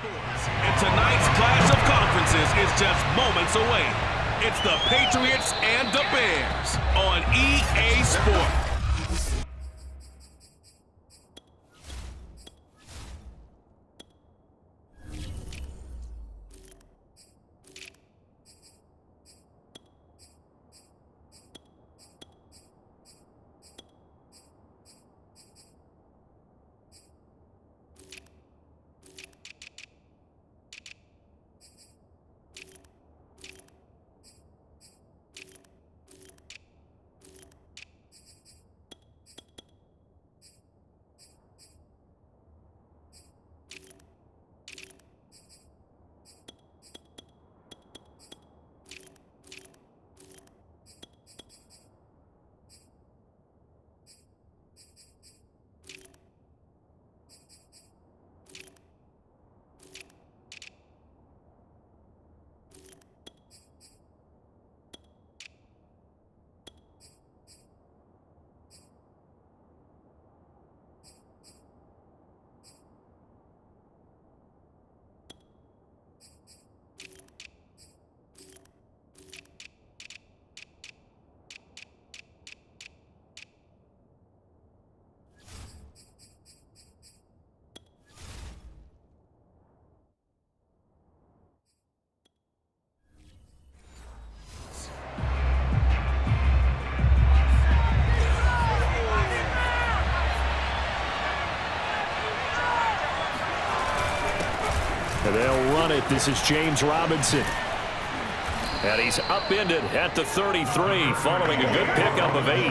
And tonight's clash of conferences is just moments away. It's the Patriots and the Bears on EA Sports. And they'll run it. This is James Robinson. And he's upended at the 33 following a good pickup of 8.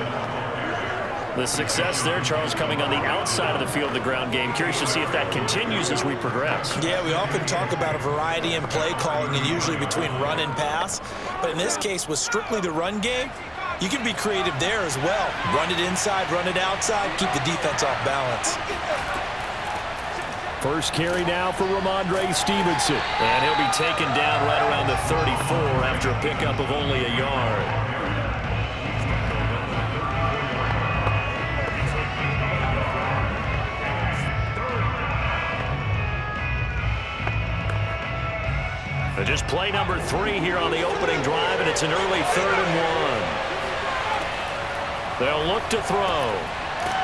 The success there, Charles, coming on the outside of the field, the ground game. Curious to see if that continues as we progress. Yeah, we often talk about a variety in play calling and usually between run and pass. But in this case, with strictly the run game, you can be creative there as well. Run it inside, run it outside, keep the defense off balance. First carry now for Ramondre Stevenson. And he'll be taken down right around the 34 after a pickup of only a yard. And just play number 3 here on the opening drive, and it's an early 3rd and 1. They'll look to throw.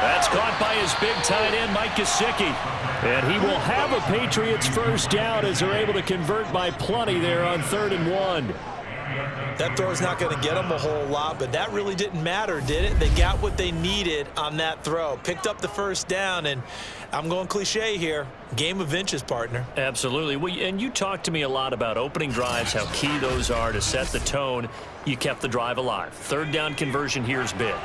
That's caught by his big tight end, Mike Gesicki. And he will have a Patriots first down as they're able to convert by plenty there on 3rd and 1. That throw's not going to get them a whole lot, but that really didn't matter, did it? They got what they needed on that throw. Picked up the first down, and I'm going cliche here. Game of inches, partner. Absolutely. Well, and you talked to me a lot about opening drives, how key those are to set the tone. You kept the drive alive. 3rd down conversion here is big.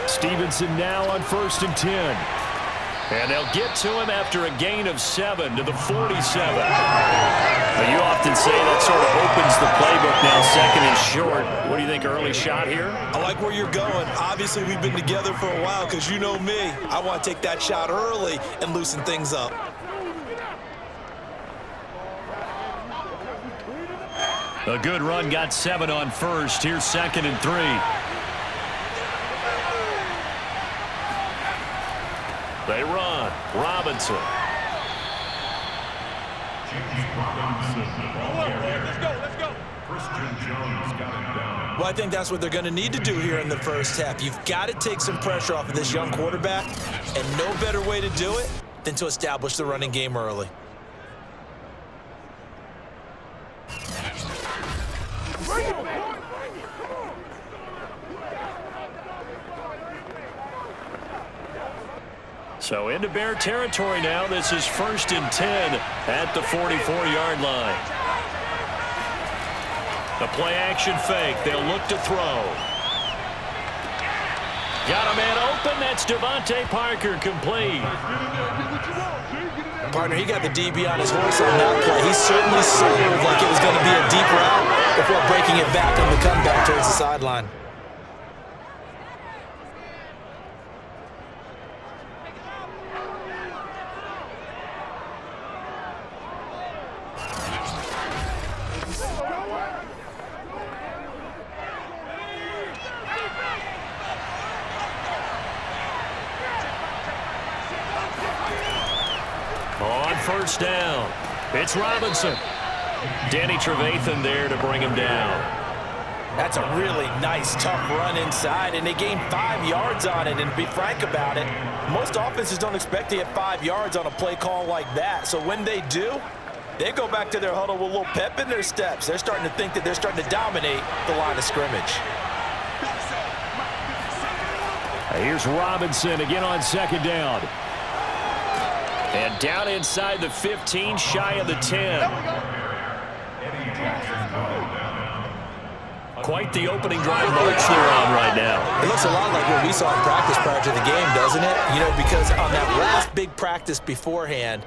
Stevenson now on 1st and 10. And they'll get to him after a gain of 7 to the 47. Now, you often say that sort of opens the playbook now, 2nd and short. What do you think, early shot here? I like where you're going. Obviously, we've been together for a while because you know me. I want to take that shot early and loosen things up. A good run, got 7 on 1st. Here's 2nd and 3. They run. Robinson. Let's go. Well, I think that's what they're going to need to do here in the first half. You've got to take some pressure off of this young quarterback, and no better way to do it than to establish the running game early. So into Bear territory now. This is 1st and 10 at the 44-yard line. The play action fake. They'll look to throw. Got a man open. That's Devontae Parker, complete. Partner, he got the DB on his horse on that play. He certainly sold like it was going to be a deep route before breaking it back on the comeback towards the sideline. first down. It's Robinson. Danny Trevathan there to bring him down. That's a really nice, tough run inside, and they gained 5 yards on it. And to be frank about it, most offenses don't expect to get 5 yards on a play call like that. So when they do, they go back to their huddle with a little pep in their steps. They're starting to think that they're starting to dominate the line of scrimmage. Here's Robinson again on second down. And down inside the 15, shy of the 10. Quite the opening drive march they're on right now. It looks a lot like what we saw in practice prior to the game, doesn't it? You know, because on that last big practice beforehand,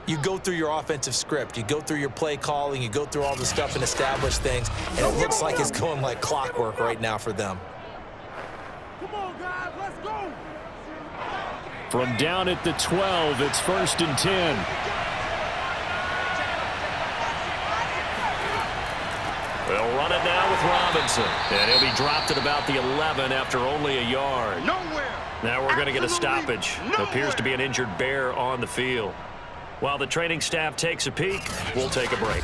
you go through your offensive script, you go through your play calling, you go through all the stuff and establish things, and it looks like it's going like clockwork right now for them. Come on, guys, let's go. From down at the 12, it's 1st and 10. They'll run it now with Robinson. And he'll be dropped at about the 11 after only a yard. Nowhere. Now we're going to get a Absolutely stoppage. nowhere. Appears to be an injured bear on the field. While the training staff takes a peek, we'll take a break.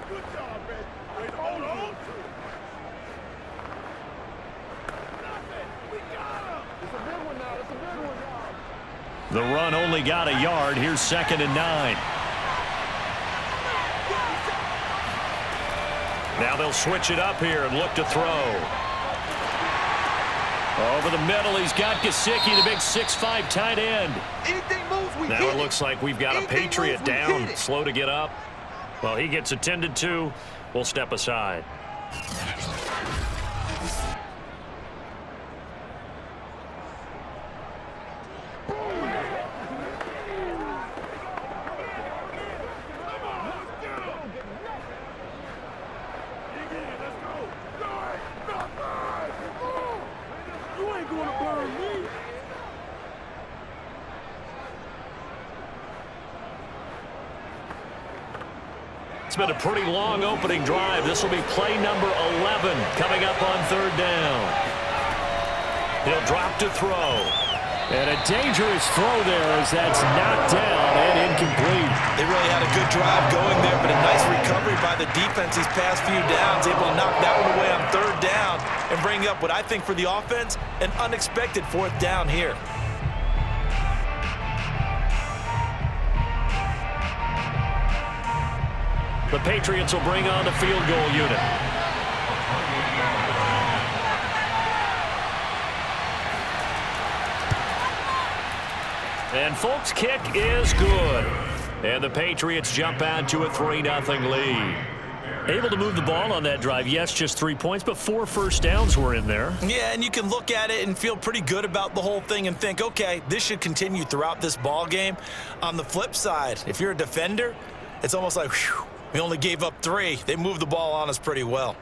Good job, Red. Wait, hold on. We got him. It's a big one now. It's a big one now. The run only got a yard. Here's 2nd and 9. Now they'll switch it up here and look to throw. Over the middle, he's got Gesicki, the big 6'5" tight end. Anything moves, we Now hit it looks like we've got a Anything Patriot moves, we down, hit it. slow to get up. Well, he gets attended to. We'll step aside. You ain't gonna burn me. It's been a pretty long opening drive. This will be play number 11 coming up on 3rd down. He'll drop to throw. And a dangerous throw there as that's knocked down and incomplete. They really had a good drive going there, but a nice recovery by the defense these past few downs, able to knock that one away on 3rd down and bring up what I think for the offense, an unexpected 4th down here. The Patriots will bring on the field goal unit. And folks, kick is good. And the Patriots jump out to a 3-0 lead. Able to move the ball on that drive. Yes, just 3 points, but 4 first downs were in there. Yeah, and you can look at it and feel pretty good about the whole thing and think, okay, this should continue throughout this ball game. On the flip side, if you're a defender, it's almost like, whew, we only gave up 3. They moved the ball on us pretty well.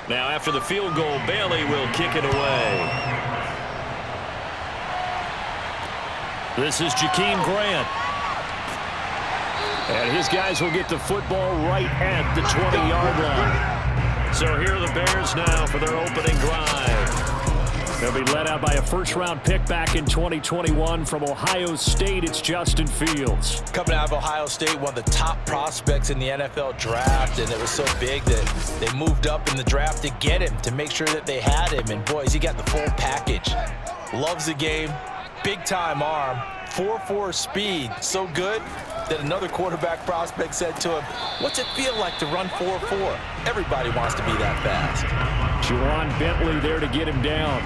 Now, after the field goal, Bailey will kick it away. This is Jakeem Grant. And his guys will get the football right at the 20-yard line. So here are the Bears now for their opening drive. They'll be led out by a first-round pick back in 2021 from Ohio State. It's Justin Fields. Coming out of Ohio State, one of the top prospects in the NFL draft, and it was so big that they moved up in the draft to get him, to make sure that they had him. And boys, he got the full package. Loves the game, big-time arm, 4.4 speed, so good that another quarterback prospect said to him, what's it feel like to run 4.4? Everybody wants to be that fast. Juwan Bentley there to get him down.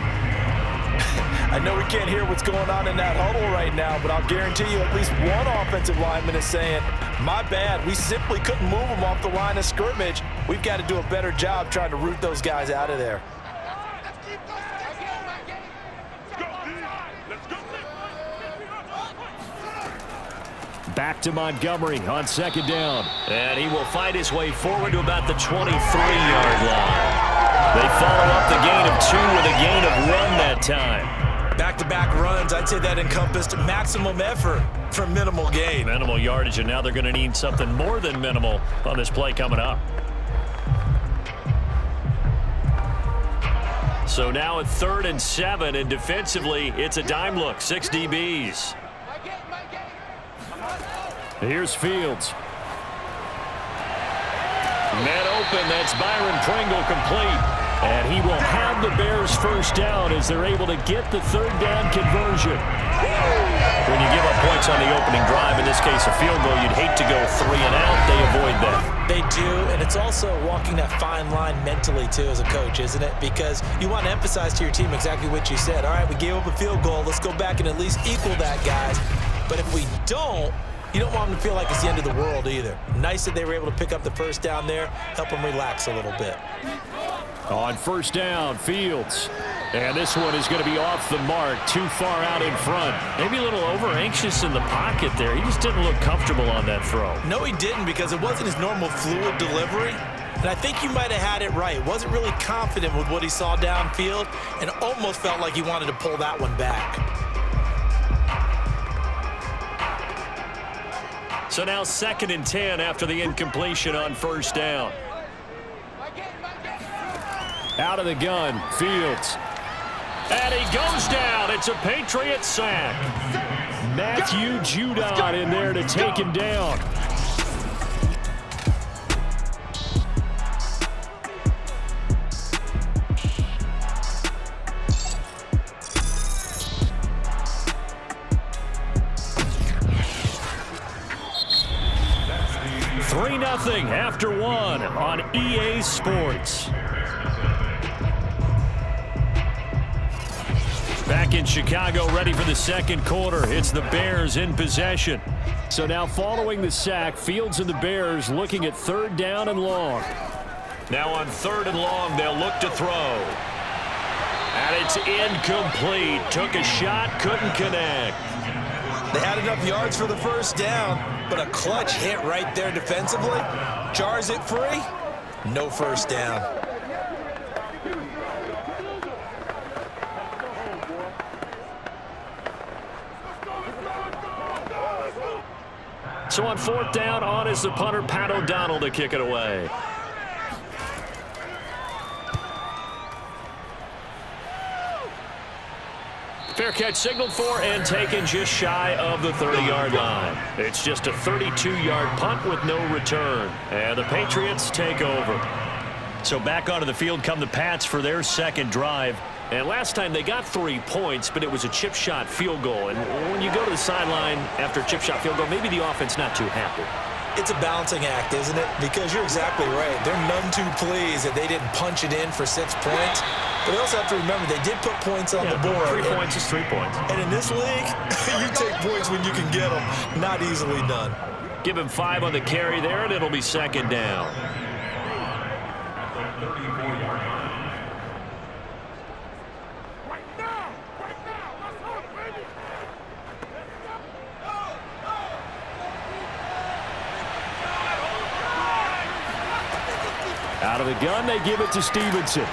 I know we can't hear what's going on in that huddle right now, but I'll guarantee you at least one offensive lineman is saying, my bad, we simply couldn't move them off the line of scrimmage. We've got to do a better job trying to root those guys out of there. Back to Montgomery on second down. And he will fight his way forward to about the 23-yard line. They follow up the gain of 2 with a gain of 1 that time. Back-to-back runs, I'd say that encompassed maximum effort for minimal gain. Minimal yardage, and now they're going to need something more than minimal on this play coming up. So now at 3rd and 7, and defensively, it's a dime look. 6 DBs. Here's Fields. Net open, that's Byron Pringle complete. And he will have the Bears first down as they're able to get the 3rd down conversion. When you give up points on the opening drive, in this case a field goal, you'd hate to go 3 and out. They avoid that. They do, and it's also walking that fine line mentally, too, as a coach, isn't it? Because you want to emphasize to your team exactly what you said. All right, we gave up a field goal. Let's go back and at least equal that, guys. But if we don't, you don't want them to feel like it's the end of the world either. Nice that they were able to pick up the first down there, help them relax a little bit. On first down, Fields. And this one is going to be off the mark, too far out in front. Maybe a little over-anxious in the pocket there. He just didn't look comfortable on that throw. No, he didn't, because it wasn't his normal fluid delivery. And I think you might have had it right. Wasn't really confident with what he saw downfield and almost felt like he wanted to pull that one back. So now 2nd and 10 after the incompletion on first down. Out of the gun, Fields. And he goes down. It's a Patriots sack. Matthew Judon in there to take him down. Nothing after 1 on EA Sports. Back in Chicago, ready for the second quarter. It's the Bears in possession. So now following the sack, Fields and the Bears looking at 3rd down and long. Now on 3rd and long, they'll look to throw. And it's incomplete. Took a shot, couldn't connect. They had enough yards for the first down, but a clutch hit right there defensively. Jars it free. No first down. So on 4th down, on is the punter, Pat O'Donnell, to kick it away. Fair catch signaled for and taken just shy of the 30-yard line. It's just a 32-yard punt with no return. And the Patriots take over. So back onto the field come the Pats for their second drive. And last time they got 3 points, but it was a chip shot field goal. And when you go to the sideline after a chip shot field goal, maybe the offense not too happy. It's a balancing act, isn't it? Because you're exactly right. They're none too pleased that they didn't punch it in for 6 points. But they also have to remember they did put points on the board. 3 points is 3 points. And in this league, you take points when you can get them. Not easily done. Give him 5 on the carry there, and it'll be second down. Out of the gun, they give it to Stevenson.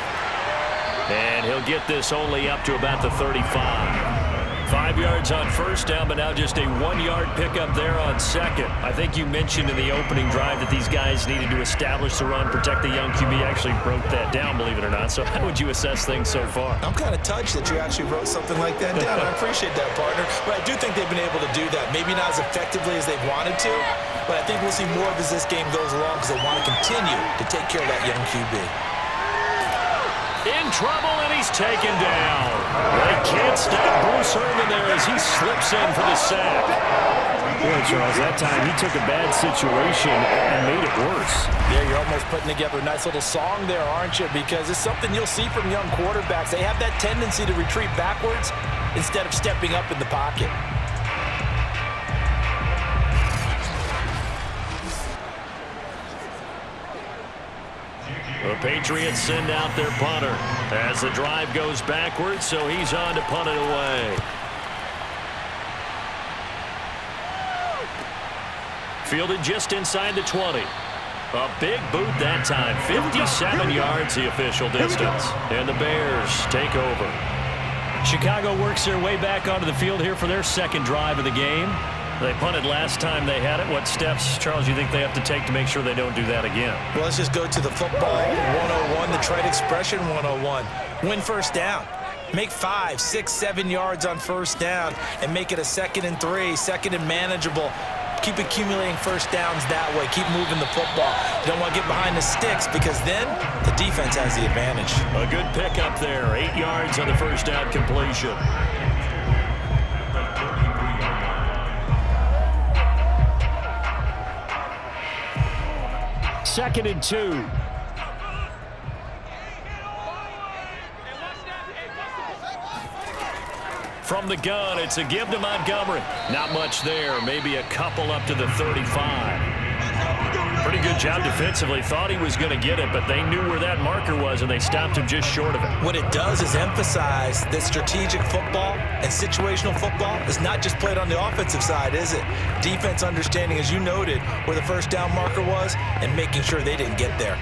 And he'll get this only up to about the 35. 5 yards on first down, but now just a 1-yard pickup there on second. I think you mentioned in the opening drive that these guys needed to establish the run, protect the young QB. Actually wrote that down, believe it or not. So how would you assess things so far? I'm kind of touched that you actually wrote something like that down. I appreciate that, partner. But I do think they've been able to do that. Maybe not as effectively as they've wanted to, but I think we'll see more of as this game goes along because they want to continue to take care of that young QB. In trouble, and he's taken down. They can't stop Bruce Irvin there as he slips in for the sack. Boy, Charles, that time he took a bad situation and made it worse. Yeah, you're almost putting together a nice little song there, aren't you? Because it's something you'll see from young quarterbacks. They have that tendency to retreat backwards instead of stepping up in the pocket. The Patriots send out their punter as the drive goes backwards, so he's on to punt it away. Fielded just inside the 20. A big boot that time. 57 yards the official distance. And the Bears take over. Chicago works their way back onto the field here for their second drive of the game. They punted last time they had it. What steps, Charles, you think they have to take to make sure they don't do that again? Well, let's just go to the football 101, the trite expression 101. Win first down. Make 5, 6, 7 yards on first down and make it a 2nd and 3, 2nd and manageable. Keep accumulating first downs that way. Keep moving the football. You don't want to get behind the sticks because then the defense has the advantage. A good pickup there. 8 yards on the first down completion. Second and 2. From the gun, it's a give to Montgomery. Not much there. Maybe a couple up to the 35. Pretty good job defensively. Thought he was going to get it, but they knew where that marker was, and they stopped him just short of it. What it does is emphasize that strategic football and situational football is not just played on the offensive side, is it? Defense understanding, as you noted, where the first down marker was and making sure they didn't get there.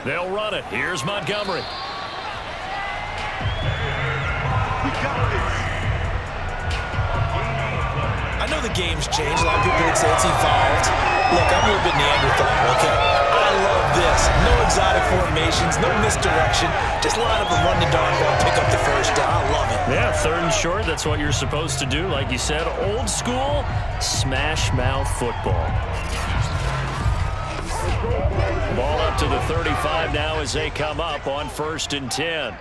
They'll run it. Here's Montgomery. I know the game's changed. A lot of people would say it's evolved. Look, I'm a little bit Neanderthal, okay? I love this. No exotic formations, no misdirection. Just line up and run the darn ball, pick up the first down. I love it. Yeah, 3rd and short. That's what you're supposed to do. Like you said, old school, smash mouth football. Ball up to the 35 now as they come up on 1st and 10.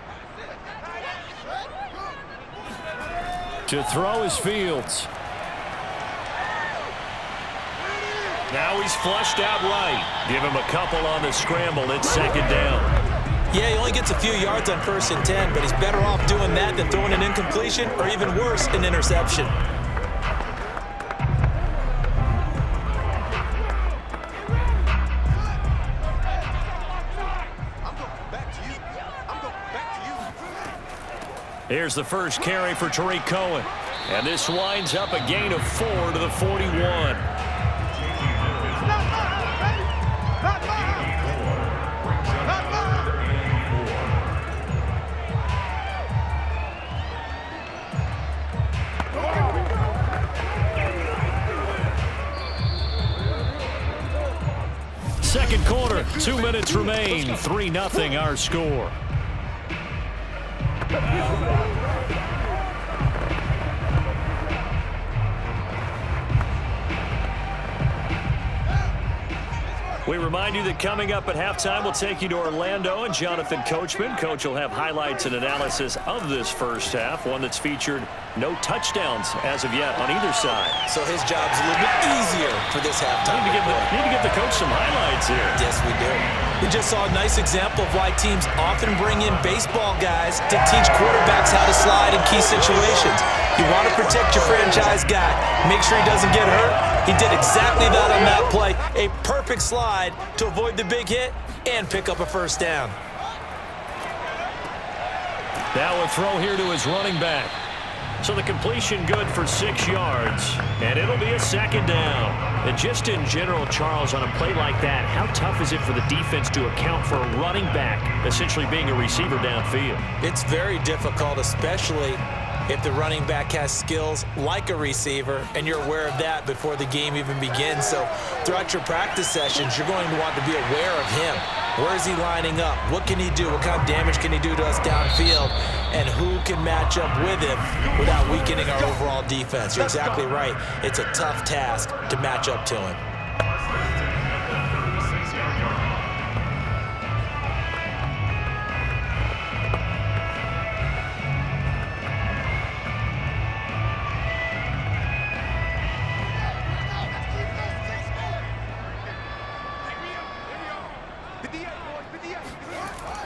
To throw is Fields. Now he's flushed out right. Give him a couple on the scramble. It's 2nd down. Yeah, he only gets a few yards on 1st and 10, but he's better off doing that than throwing an incompletion or even worse, an interception. Here's the first carry for Tariq Cohen. And this winds up a gain of 4 to the 41. Second quarter, 2 minutes remain. 3-0 our score. We remind you that coming up at halftime, we'll take you to Orlando and Jonathan Coachman. Coach will have highlights and analysis of this first half, one that's featured no touchdowns as of yet on either side. So his job's a little bit easier for this halftime. Need to give the coach some highlights here. Yes, we do. We just saw a nice example of why teams often bring in baseball guys to teach quarterbacks how to slide in key situations. You want to protect your franchise guy. Make sure he doesn't get hurt. He did exactly that on that play. A perfect slide to avoid the big hit and pick up a first down. Now a throw here to his running back. So the completion good for 6 yards, and it'll be a 2nd down. And just in general, Charles, on a play like that, how tough is it for the defense to account for a running back essentially being a receiver downfield? It's very difficult, especially if the running back has skills like a receiver, and you're aware of that before the game even begins. So throughout your practice sessions, you're going to want to be aware of him. Where is he lining up? What can he do? What kind of damage can he do to us downfield? And who can match up with him without weakening our overall defense? You're exactly right. It's a tough task to match up to him.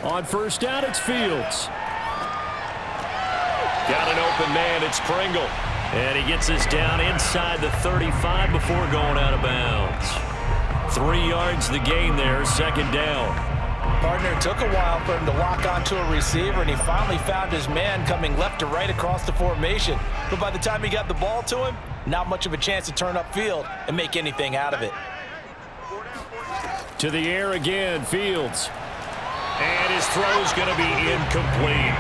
On first down, it's Fields. Got an open man, it's Pringle. And he gets this down inside the 35 before going out of bounds. 3 yards the gain there, 2nd down. Partner, it took a while for him to lock onto a receiver, and he finally found his man coming left to right across the formation. But by the time he got the ball to him, not much of a chance to turn upfield and make anything out of it. To the air again, Fields. And his throw's going to be incomplete.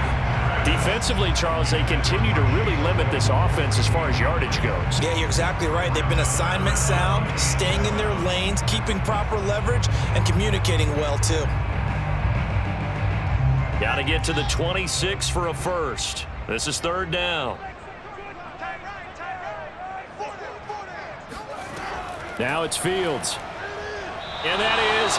Defensively, Charles, they continue to really limit this offense as far as yardage goes. Yeah, you're exactly right. They've been assignment sound, staying in their lanes, keeping proper leverage, and communicating well, too. Got to get to the 26 for a first. This is third down. Now it's Fields. And that is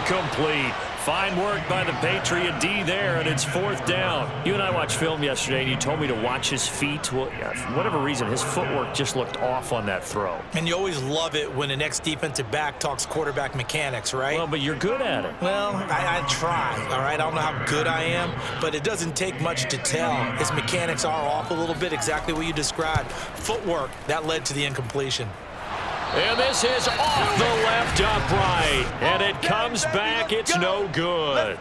incomplete. Fine work by the Patriot D there, and it's fourth down. You and I watched film yesterday, and you told me to watch his feet. Well, yeah, for whatever reason, his footwork just looked off on that throw. And you always love it when an ex-defensive back talks quarterback mechanics, right? Well, but you're good at it. Well, I try, all right? I don't know how good I am, but it doesn't take much to tell. His mechanics are off a little bit, exactly what you described. Footwork, that led to the incompletion. And this is off the left upright. And it comes back. It's no good.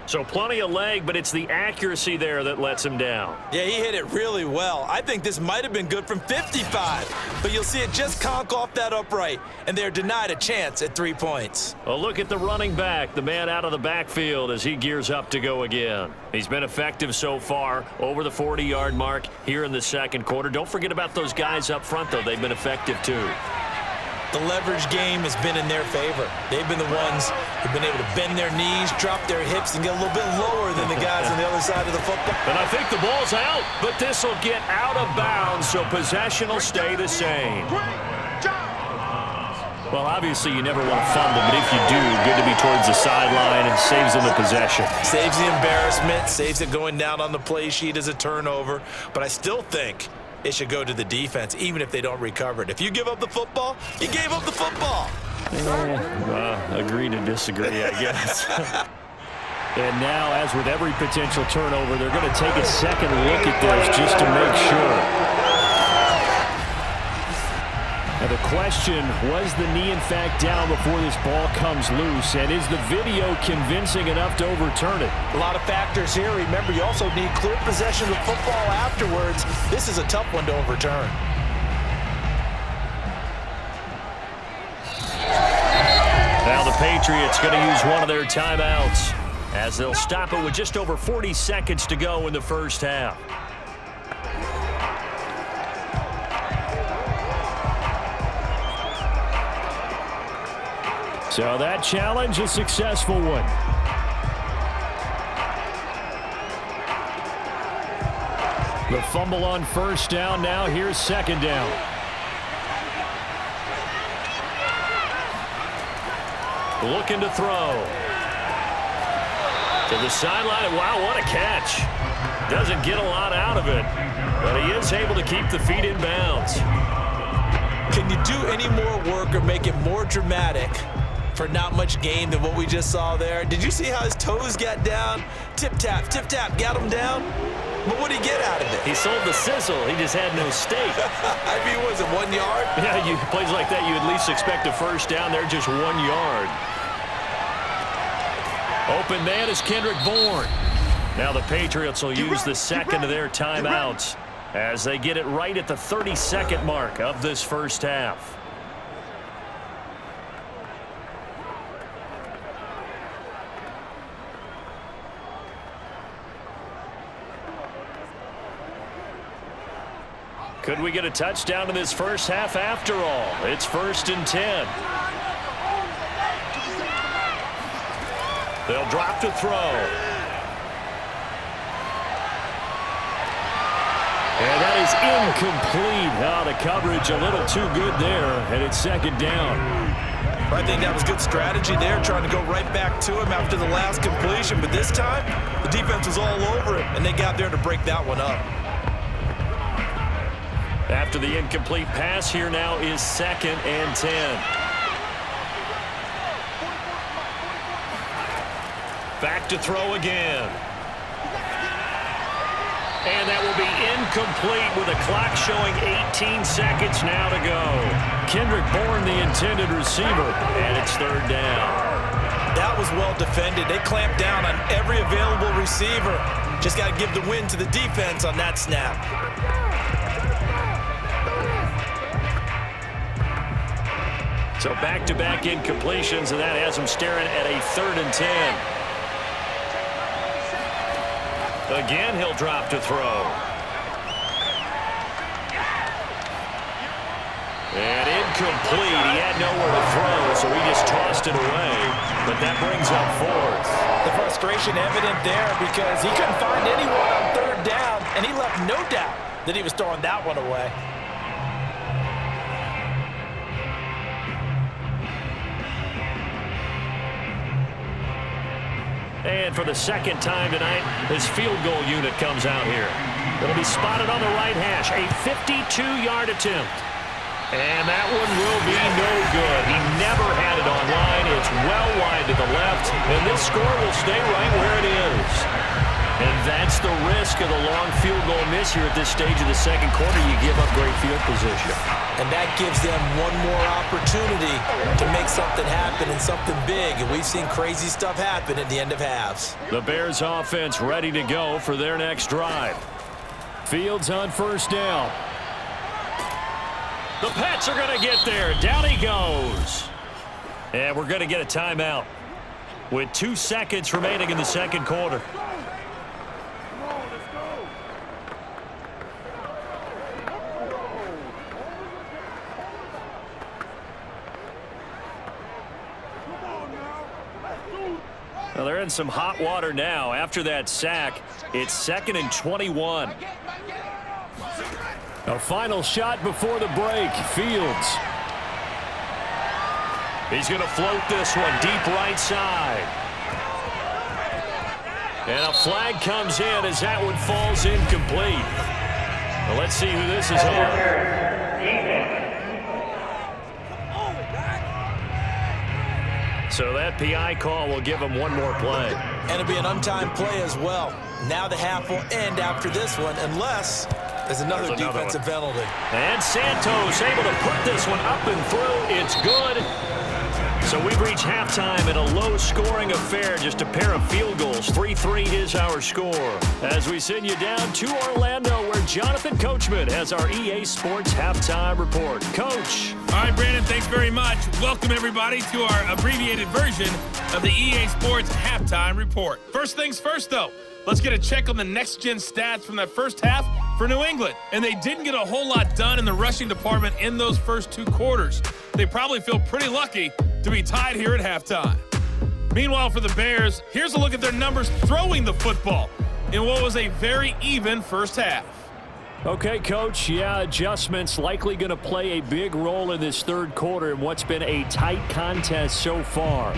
So plenty of leg, but it's the accuracy there that lets him down. Yeah, he hit it really well. I think this might have been good from 55. But you'll see it just conk off that upright. And they're denied a chance at 3 points. A look at the running back, the man out of the backfield as he gears up to go again. He's been effective so far, over the 40-yard mark here in the second quarter. Don't forget about those guys up front, though. They've been effective, too. The leverage game has been in their favor. They've been the ones who've been able to bend their knees, drop their hips, and get a little bit lower than the guys on the other side of the football. And I think the ball's out, but this will get out of bounds, so possession will stay the same. Well, obviously, you never want to fumble, but if you do, good to be towards the sideline and saves them the possession. Saves the embarrassment, saves it going down on the play sheet as a turnover. But I still think it should go to the defense, even if they don't recover it. If you give up the football, you gave up the football. Agree to disagree, I guess. And now, as with every potential turnover, they're going to take a second look at this just to make sure. Now the question, was the knee in fact down before this ball comes loose? And is the video convincing enough to overturn it? A lot of factors here. Remember, you also need clear possession of football afterwards. This is a tough one to overturn. Now the Patriots going to use one of their timeouts as they'll stop it with just over 40 seconds to go in the first half. So that challenge, a successful one. The fumble on first down. Now here's second down. Looking to throw. To the sideline. Wow, what a catch. Doesn't get a lot out of it, but he is able to keep the feet in bounds. Can you do any more work or make it more dramatic for not much gain than what we just saw there? Did you see how his toes got down? Tip-tap, got him down. But what did he get out of it? He sold the sizzle. He just had no steak. I mean, was it 1 yard? Yeah, plays like that, you at least expect a first down. They're just 1 yard. Open man is Kendrick Bourne. Now the Patriots will use the second of their timeouts as they get it right at the 30-second mark of this first half. Could we get a touchdown in this first half after all? It's 1st and 10. They'll drop to throw. And that is incomplete. Now the coverage a little too good there, and it's second down. I think that was good strategy there, trying to go right back to him after the last completion. But this time, the defense was all over it, and they got there to break that one up. After the incomplete pass, here now is 2nd and 10. Back to throw again. And that will be incomplete with a clock showing 18 seconds now to go. Kendrick Bourne, the intended receiver, and it's 3rd down. That was well defended. They clamped down on every available receiver. Just got to give the win to the defense on that snap. So back-to-back incompletions, and that has him staring at a 3rd and 10. Again, he'll drop to throw. And incomplete. He had nowhere to throw, so he just tossed it away. But that brings up 4th. The frustration evident there because he couldn't find anyone on 3rd down, and he left no doubt that he was throwing that one away. And for the 2nd time tonight, his field goal unit comes out here. It'll be spotted on the right hash, a 52-yard attempt. And that one will be no good. He never had it on line. It's well wide to the left, and this score will stay right where it is. And that's the risk of the long field goal miss here at this stage of the 2nd quarter. You give up great field position. And that gives them one more opportunity to make something happen and something big. And we've seen crazy stuff happen at the end of halves. The Bears offense ready to go for their next drive. Fields on 1st down. The Pats are going to get there. Down he goes. And we're going to get a timeout with 2 seconds remaining in the 2nd quarter. Well, they're in some hot water now. After that sack, it's 2nd and 21. A final shot before the break. Fields. He's going to float this one deep right side. And a flag comes in as that one falls incomplete. Well, let's see who this is on. So that PI call will give him one more play. And it'll be an untimed play as well. Now the half will end after this one, unless there's another defensive penalty. And Santos able to put this one up and through. It's good. So we've reached halftime in a low-scoring affair, just a pair of field goals. 3-3 is our score. As we send you down to Orlando, where Jonathan Coachman has our EA Sports Halftime Report. Coach. All right, Brandon, thanks very much. Welcome, everybody, to our abbreviated version of the EA Sports Halftime Report. First things first, though. Let's get a check on the next-gen stats from that first half for New England. And they didn't get a whole lot done in the rushing department in those first 2 quarters. They probably feel pretty lucky to be tied here at halftime. Meanwhile, for the Bears, here's a look at their numbers throwing the football in what was a very even first half. Okay, Coach, yeah, adjustments likely going to play a big role in this 3rd quarter in what's been a tight contest so far.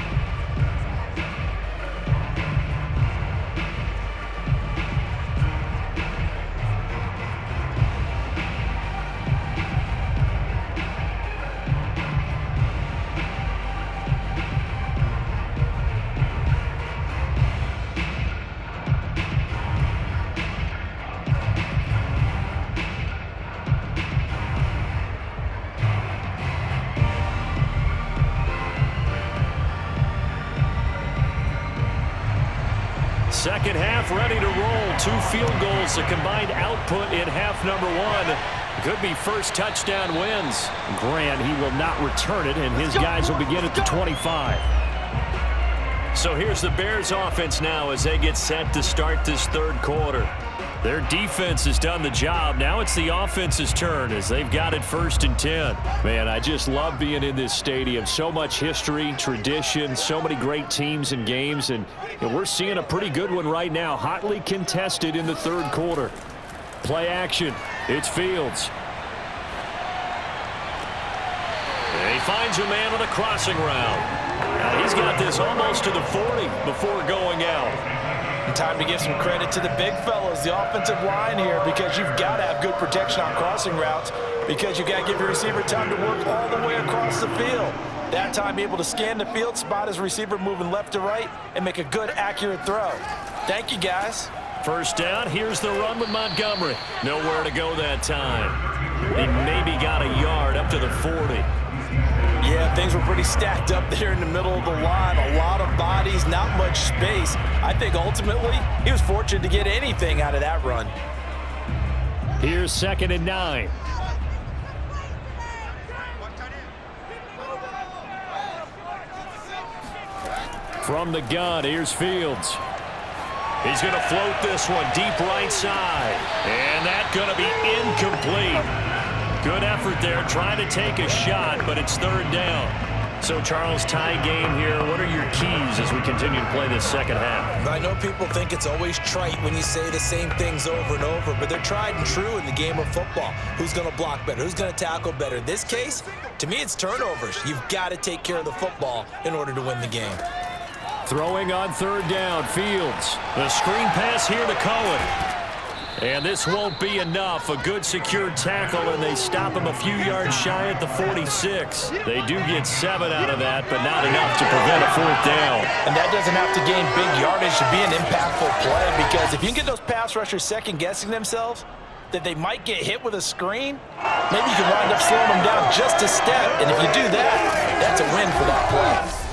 Second half ready to roll. 2 field goals, the combined output in half number 1. Could be first touchdown wins. Grant, he will not return it, and his guys will begin at the 25. So here's the Bears offense now as they get set to start this 3rd quarter. Their defense has done the job. Now it's the offense's turn as they've got it 1st and 10. Man, I just love being in this stadium. So much history, tradition, so many great teams and games, and we're seeing a pretty good one right now, hotly contested in the 3rd quarter. Play action. It's Fields. And he finds a man on a crossing route. Now he's got this almost to the 40 before going out. And time to give some credit to the big fellas, the offensive line here, because you've got to have good protection on crossing routes, because you've got to give your receiver time to work all the way across the field. That time able to scan the field, spot his receiver moving left to right, and make a good, accurate throw. Thank you, guys. First down, here's the run with Montgomery. Nowhere to go that time. He maybe got a yard up to the 40. Yeah, things were pretty stacked up there in the middle of the line. A lot of bodies. bodies, not much space. I think ultimately he was fortunate to get anything out of that run. Here's 2nd and 9. From the gun, here's Fields. He's going to float this one deep right side. And that's going to be incomplete. Good effort there, trying to take a shot, but it's 3rd down. So, Charles, tie game here. What are your keys as we continue to play this second half? I know people think it's always trite when you say the same things over and over, but they're tried and true in the game of football. Who's going to block better? Who's going to tackle better? In this case, to me, it's turnovers. You've got to take care of the football in order to win the game. Throwing on 3rd down, Fields. The screen pass here to Cohen. And this won't be enough. A good secured tackle, and they stop him a few yards shy at the 46. They do get 7 out of that, but not enough to prevent a 4th down. And that doesn't have to gain big yardage to be an impactful play, because if you can get those pass rushers second-guessing themselves, that they might get hit with a screen, maybe you can wind up slowing them down just a step. And if you do that, that's a win for that play.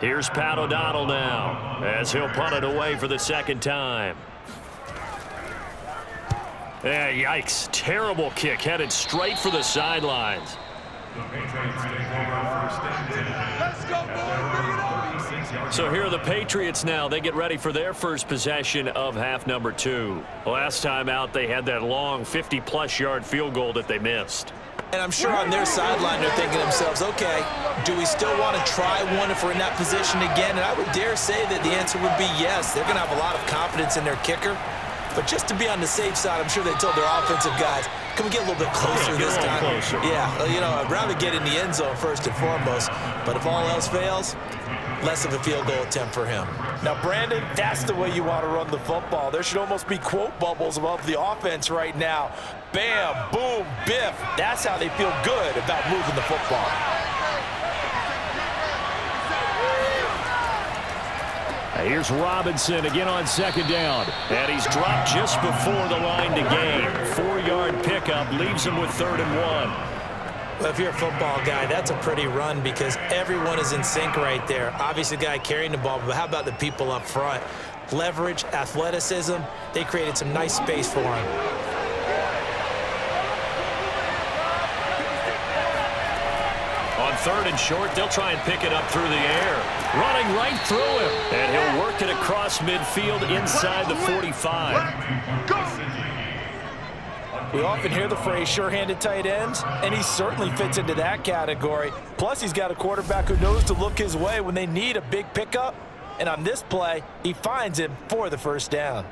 Here's Pat O'Donnell now, as he'll punt it away for the 2nd time. Yeah, yikes. Terrible kick, headed straight for the sidelines. So here are the Patriots now. They get ready for their first possession of half number 2. Last time out, they had that long 50-plus yard field goal that they missed. And I'm sure on their sideline they're thinking to themselves, okay, do we still want to try one if we're in that position again? And I would dare say that the answer would be yes. They're going to have a lot of confidence in their kicker. But just to be on the safe side, I'm sure they told their offensive guys, can we get a little bit closer this time? Yeah, you know, I'd rather get in the end zone first and foremost. But if all else fails, less of a field goal attempt for him. Now, Brandon, that's the way you want to run the football. There should almost be quote bubbles above the offense right now. Bam, boom, biff. That's how they feel good about moving the football. Here's Robinson again on 2nd down. And he's dropped just before the line to gain. 4-yard pickup leaves him with 3rd and 1. Well, if you're a football guy, that's a pretty run because everyone is in sync right there. Obviously, the guy carrying the ball, but how about the people up front? Leverage, athleticism, they created some nice space for him. On 3rd and short, they'll try and pick it up through the air. Running right through him. And he'll work it across midfield inside the 45. We often hear the phrase sure-handed tight ends, and he certainly fits into that category. Plus, he's got a quarterback who knows to look his way when they need a big pickup. And on this play, he finds him for the 1st down.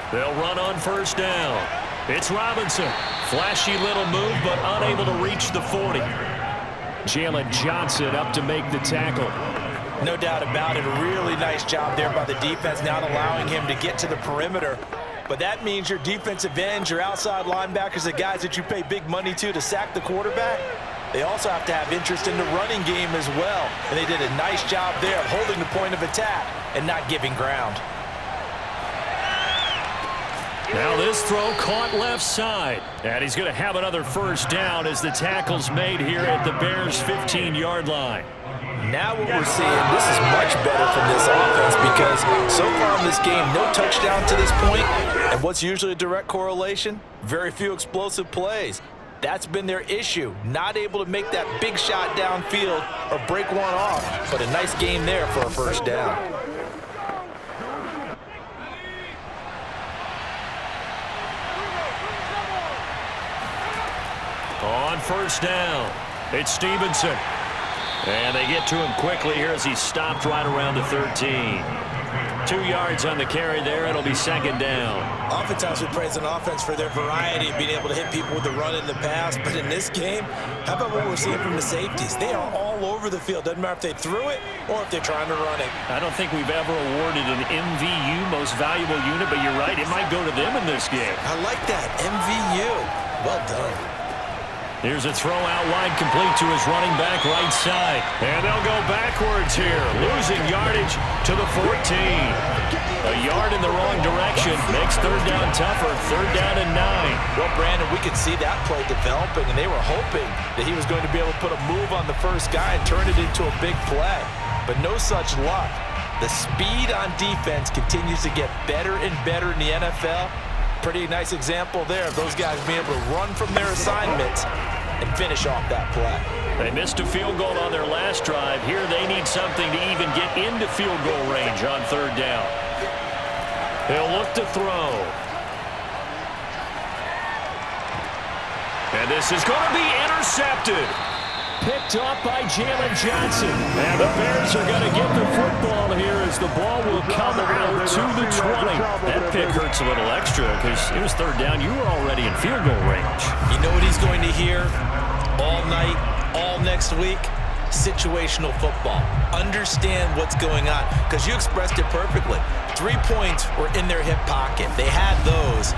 They'll run on 1st down. It's Robinson. Flashy little move, but unable to reach the 40. Jalen Johnson up to make the tackle. No doubt about it. A really nice job there by the defense, not allowing him to get to the perimeter. But that means your defensive ends, your outside linebackers, the guys that you pay big money to sack the quarterback, they also have to have interest in the running game as well. And they did a nice job there of holding the point of attack and not giving ground. Now this throw caught left side. And he's going to have another 1st down as the tackle's made here at the Bears' 15-yard line. Now what we're seeing, this is much better from this offense because so far in this game, no touchdown to this point. And what's usually a direct correlation? Very few explosive plays. That's been their issue. Not able to make that big shot downfield or break one off. But a nice game there for a 1st down. On 1st down, it's Stevenson. And they get to him quickly here as he stopped right around the 13. 2 yards on the carry there. It'll be 2nd down. Oftentimes we praise an offense for their variety of being able to hit people with the run and the pass. But in this game, how about what we're seeing from the safeties? They are all over the field. Doesn't matter if they threw it or if they're trying to run it. I don't think we've ever awarded an MVU, most valuable unit, but you're right. It might go to them in this game. I like that. MVU. Well done. Here's a throw out wide, complete to his running back right side. And they'll go backwards here, losing yardage to the 14. A yard in the wrong direction makes third down tougher, third down and 9. Well, Brandon, we could see that play developing, and they were hoping that he was going to be able to put a move on the first guy and turn it into a big play. But no such luck. The speed on defense continues to get better and better in the NFL. Pretty nice example there of those guys being able to run from their assignments and finish off that play. They missed a field goal on their last drive. Here they need something to even get into field goal range on third down. He'll look to throw. And this is going to be intercepted. Picked up by Jalen Johnson. And the Bears are going to get the football here as the ball will come out to the 20. That pick hurts a little extra because it was third down. You were already in field goal range. You know what he's going to hear all night, all next week? Situational football. Understand what's going on, because you expressed it perfectly. 3 points were in their hip pocket. They had those.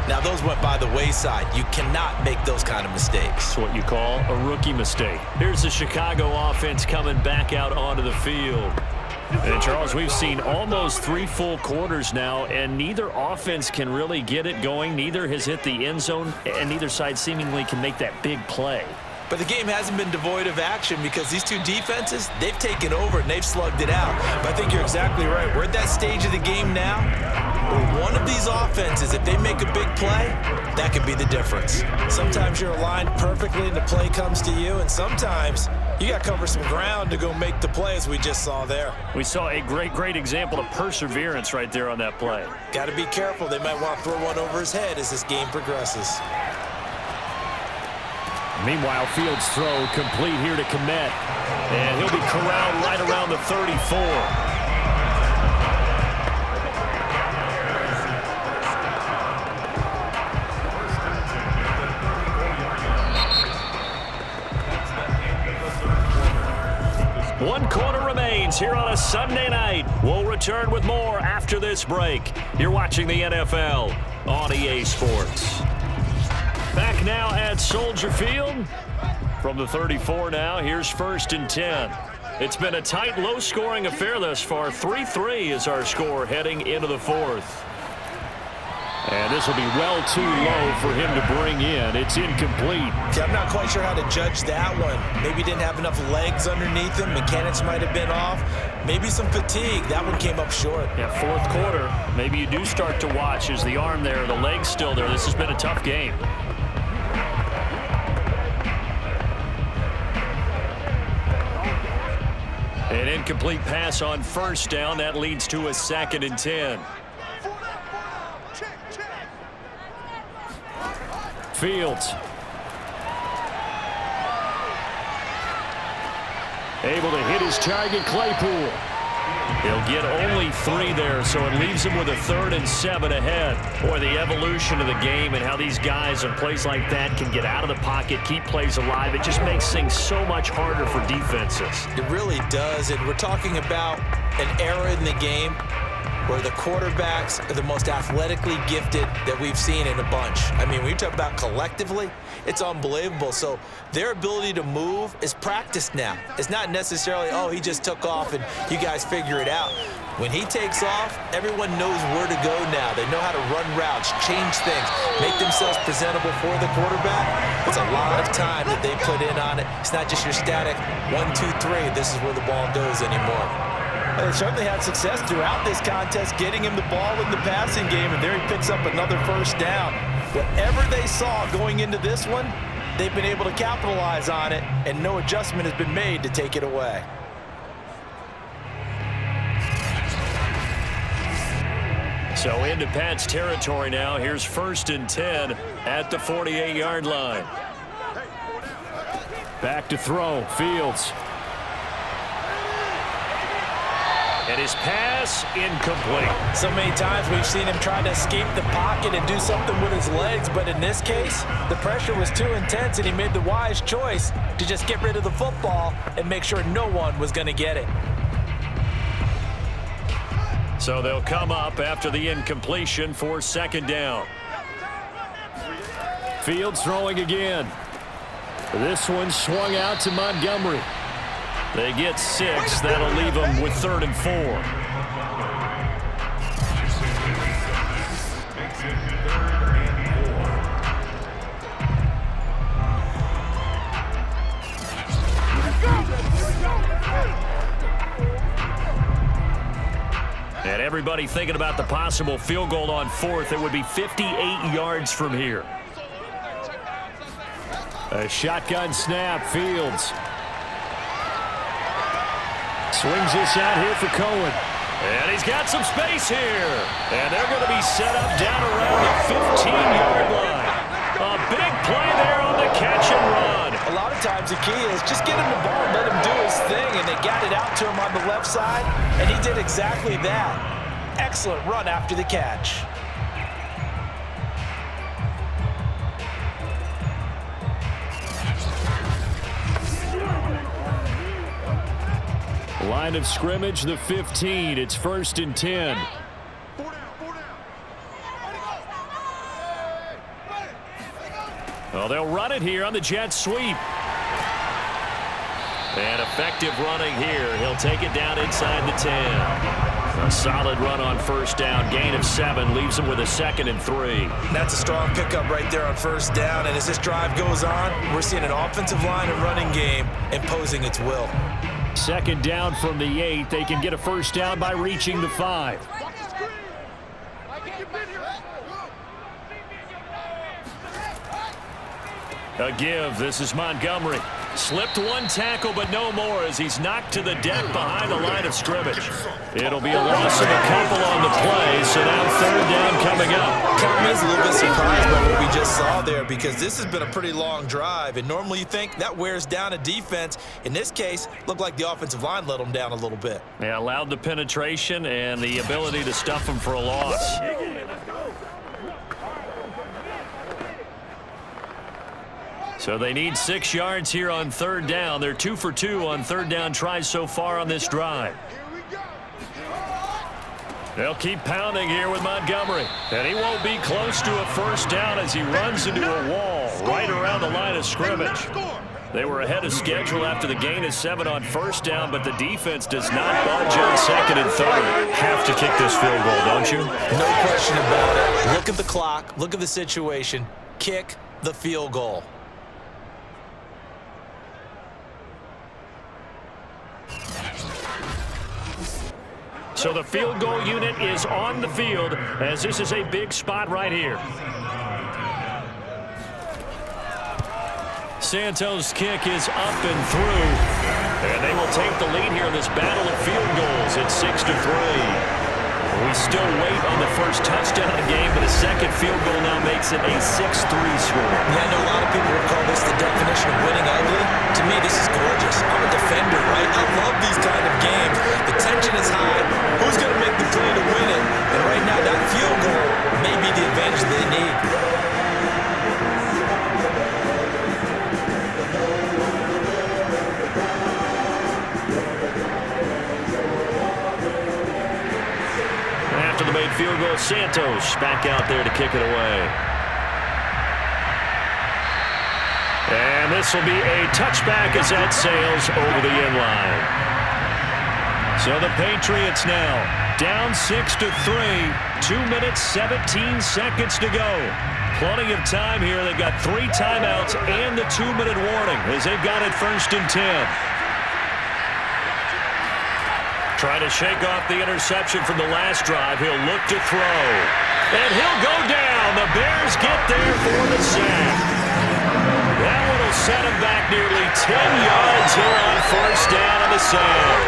Now, those went by the wayside. You cannot make those kind of mistakes. It's what you call a rookie mistake. Here's the Chicago offense coming back out onto the field. And, Charles, we've seen almost 3 full quarters now, and neither offense can really get it going. Neither has hit the end zone, and neither side seemingly can make that big play. But the game hasn't been devoid of action because these two defenses, they've taken over and they've slugged it out. But I think you're exactly right. We're at that stage of the game now where one of these offenses, if they make a big play, that could be the difference. Sometimes you're aligned perfectly and the play comes to you, and sometimes you got to cover some ground to go make the play, as we just saw there. We saw a great example of perseverance right there on that play. Got to be careful. They might want to throw one over his head as this game progresses. Meanwhile, Fields' throw complete here to Kmet. And he'll be corralled right around the 34. One quarter remains here on a Sunday night. We'll return with more after this break. You're watching the NFL on EA Sports. Back now at Soldier Field. From the 34 now, here's 1st and 10. It's been a tight, low-scoring affair thus far. 3-3 is our score heading into the 4th. And this will be well too low for him to bring in. It's incomplete. Yeah, I'm not quite sure how to judge that one. Maybe he didn't have enough legs underneath him. Mechanics might have been off. Maybe some fatigue. That one came up short. Yeah, 4th quarter. Maybe you do start to watch. Is the arm there, the leg's still there? This has been a tough game. An incomplete pass on 1st down. That leads to a 2nd and 10. Fields. Able to hit his target, Claypool. He'll get only 3 there, so it leaves him with a 3rd and 7 ahead. Boy, the evolution of the game and how these guys in plays like that can get out of the pocket, keep plays alive, it just makes things so much harder for defenses. It really does, and we're talking about an era in the game where the quarterbacks are the most athletically gifted that we've seen in a bunch. I mean, when you talk about collectively, it's unbelievable. So their ability to move is practiced now. It's not necessarily, oh, he just took off and you guys figure it out. When he takes off, everyone knows where to go now. They know how to run routes, change things, make themselves presentable for the quarterback. It's a lot of time that they put in on it. It's not just your static 1, 2, 3, this is where the ball goes anymore. They certainly had success throughout this contest, getting him the ball in the passing game, and there he picks up another 1st down. Whatever they saw going into this one, they've been able to capitalize on it, and no adjustment has been made to take it away. So into Pat's territory now. Here's 1st and 10 at the 48-yard line. Back to throw, Fields. And his pass incomplete. So many times we've seen him try to escape the pocket and do something with his legs, but in this case, the pressure was too intense and he made the wise choice to just get rid of the football and make sure no one was going to get it. So they'll come up after the incompletion for 2nd down. Fields throwing again. This one swung out to Montgomery. They get 6. That'll leave them with 3rd and 4. And everybody thinking about the possible field goal on 4th. It would be 58 yards from here. A shotgun snap. Fields swings this out here for Cohen. And he's got some space here. And they're going to be set up down around the 15-yard line. A big play there on the catch and run. A lot of times the key is just get him the ball and let him do his thing, and they got it out to him on the left side, and he did exactly that. Excellent run after the catch. Line of scrimmage, the 15. It's 1st and 10. Well, they'll run it here on the jet sweep. And effective running here. He'll take it down inside the 10. A solid run on 1st down. Gain of 7 leaves him with a 2nd and 3. That's a strong pickup right there on 1st down. And as this drive goes on, we're seeing an offensive line and running game imposing its will. 2nd down from the 8. They can get a 1st down by reaching the 5. A give. This is Montgomery. Slipped one tackle, but no more as he's knocked to the deck behind the line of scrimmage. It'll be a loss of a couple on the play, so now 3rd down coming up. Tommy's a little bit surprised by what we just saw there because this has been a pretty long drive, and normally you think that wears down a defense. In this case, looked like the offensive line let them down a little bit. Yeah, allowed the penetration and the ability to stuff them for a loss. So they need 6 yards here on 3rd down. They're 2 for 2 on 3rd down tries so far on this drive. They'll keep pounding here with Montgomery. And he won't be close to a 1st down as he runs into a wall right around the line of scrimmage. They were ahead of schedule after the gain of 7 on 1st down, but the defense does not budge on 2nd and 3rd. Have to kick this field goal, don't you? No question about it. Look at the clock. Look at the situation. Kick the field goal. So the field goal unit is on the field as this is a big spot right here. Santos' kick is up and through. And they will take the lead here in this battle of field goals. It's 6-3. We still wait on the first touchdown of the game, but a second field goal now makes it a 6-3 score. Yeah, I know a lot of people would call this the definition of winning ugly. To me, this is gorgeous. I'm a defender, right? I love these kind of games. The tension is high. Who's going to make the play to win it? And right now, that field goal may be the advantage they need. After the made field goal, Santos back out there to kick it away. And this will be a touchback as that sails over the end line. So the Patriots now down 6-3. 2 minutes, 17 seconds to go. Plenty of time here. They've got 3 timeouts and the 2-minute warning as they've got it 1st and 10. Trying to shake off the interception from the last drive. He'll look to throw. And he'll go down. The Bears get there for the sack. That one will set him back nearly 10 yards here on 1st down on the sack.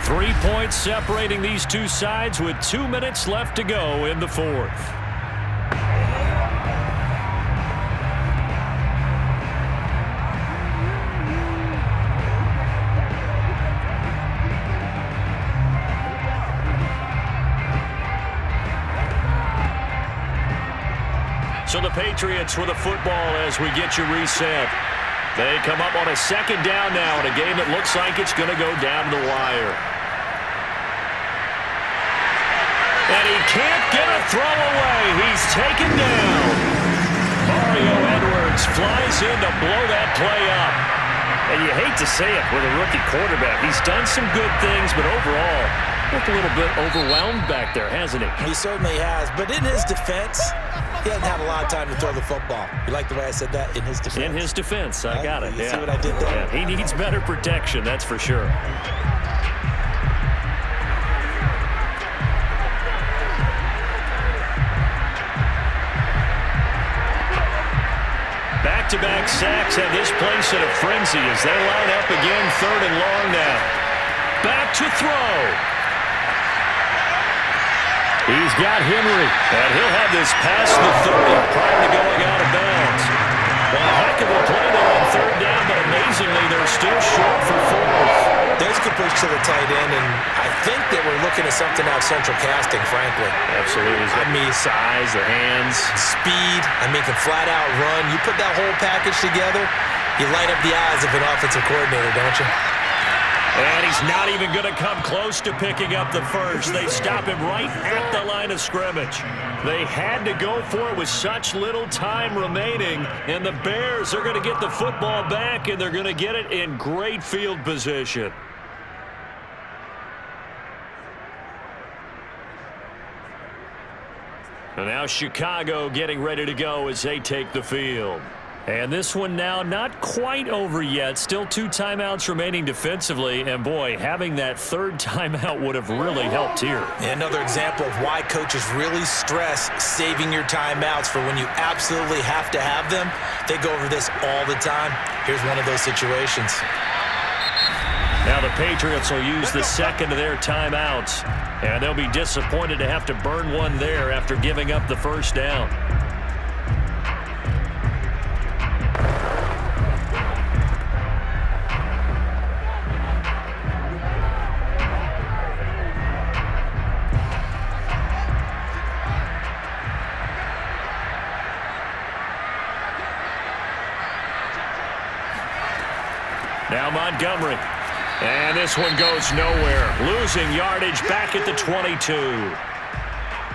3 points separating these two sides with 2 minutes left to go in the 4th. So the Patriots with a football as we get you reset. They come up on a second down now in a game that looks like it's going to go down to the wire. And he can't get a throw away. He's taken down. Mario Edwards flies in to blow that play up. And you hate to say it with a rookie quarterback. He's done some good things, but overall, looked a little bit overwhelmed back there, hasn't he? He certainly has. But in his defense, he hasn't had a lot of time to throw the football. You like the way I said that? In his defense. In his defense. I got it. You see what I did there? Yeah, he needs better protection, that's for sure. Back-to-back sacks have this place in a frenzy as they line up again, 3rd and long now. Back to throw. He's got Henry, and he'll have this past the 30 prior to going out of bounds. Well, a heck of a play there on 3rd down, but amazingly, they're still short for 4th. There's a good push to the tight end, and I think that we're looking at something out of central casting, frankly. Absolutely. I mean, size, the hands. Speed, can flat out run. You put that whole package together, you light up the eyes of an offensive coordinator, don't you? And he's not even going to come close to picking up the first. They stop him right at the line of scrimmage. They had to go for it with such little time remaining, and the Bears are going to get the football back, and they're going to get it in great field position. And now Chicago getting ready to go as they take the field. And this one now not quite over yet. Still 2 timeouts remaining defensively. And, boy, having that 3rd timeout would have really helped here. Another example of why coaches really stress saving your timeouts for when you absolutely have to have them. They go over this all the time. Here's one of those situations. Now the Patriots will use the second of their timeouts. And they'll be disappointed to have to burn one there after giving up the first down. Now Montgomery. And this one goes nowhere. Losing yardage back at the 22.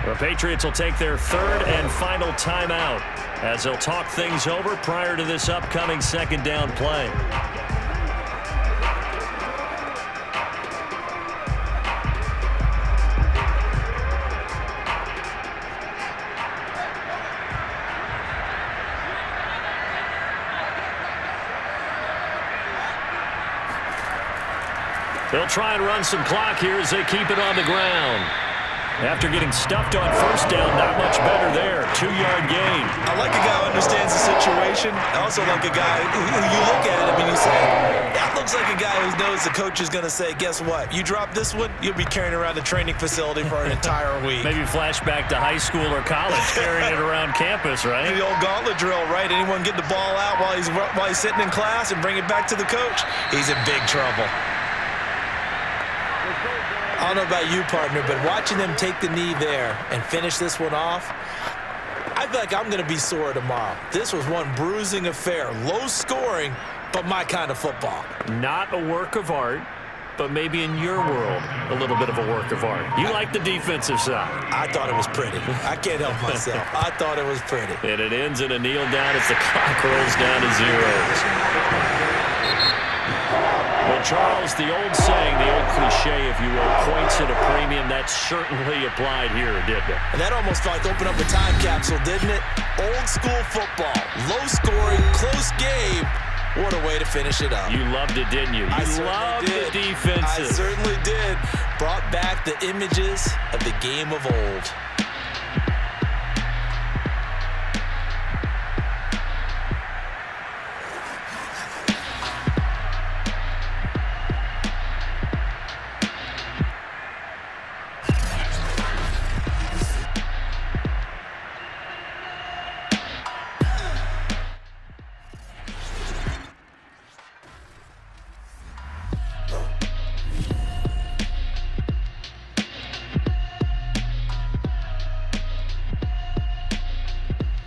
The Patriots will take their 3rd and final timeout as they'll talk things over prior to this upcoming 2nd down play. They'll try and run some clock here as they keep it on the ground. After getting stuffed on 1st down, not much better there. 2-yard gain. I like a guy who understands the situation. I also like a guy who you look at him and you say, that looks like a guy who knows the coach is going to say, guess what? You drop this one, you'll be carrying around the training facility for an entire week. Maybe flashback to high school or college, carrying it around campus, right? The old gauntlet drill, right? Anyone get the ball out while he's sitting in class and bring it back to the coach? He's in big trouble. I don't know about you, partner, but watching them take the knee there and finish this one off, I feel like I'm going to be sore tomorrow. This was one bruising affair. Low scoring, but my kind of football. Not a work of art, but maybe in your world, a little bit of a work of art. You like the defensive side. I thought it was pretty. I can't help myself. I thought it was pretty. And it ends in a kneel down as the clock rolls down to zeros. Well, Charles, the old saying, the old cliche, if you will, points at a premium, that certainly applied here, didn't it? And that almost felt like open up a time capsule, didn't it? Old school football, low scoring, close game. What a way to finish it up. You loved it, didn't you? You loved the defenses. I certainly did. Brought back the images of the game of old.